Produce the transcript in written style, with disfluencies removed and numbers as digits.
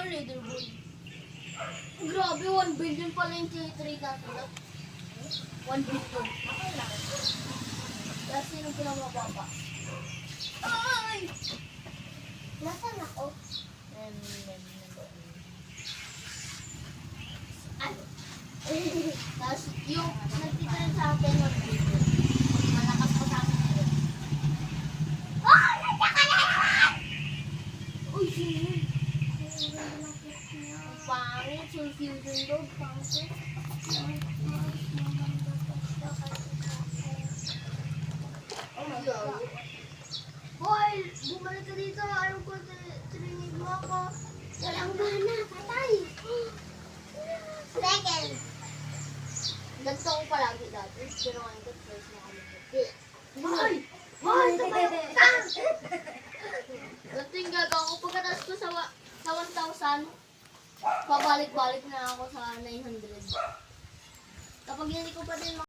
leaderboard. Grabe, 1 billion pala yung trade natin. 1 billion. Kaya sino pinamababa? Ay! Nasaan ako? Ano? Tapos yung nagtitira sa akin 1 billion. Malakas pa sa akin ngayon. Oh! Nandiyan ka na naman! Uy, sino yun? Ang pangit, yung fusion dog, pangit. Oh my God. Boy, bumalik ka dito. Ayaw ko tininig mo ako. Walang gana, patay. Second. Ganito ko palagi dati. Pero ngayon ko, first na kami. Boy! Boy! Ganito yung gagawin ko. Pagkatapos ko sa 1,000, pabalik-balik na ako sa 900. Kapag hindi ko pa din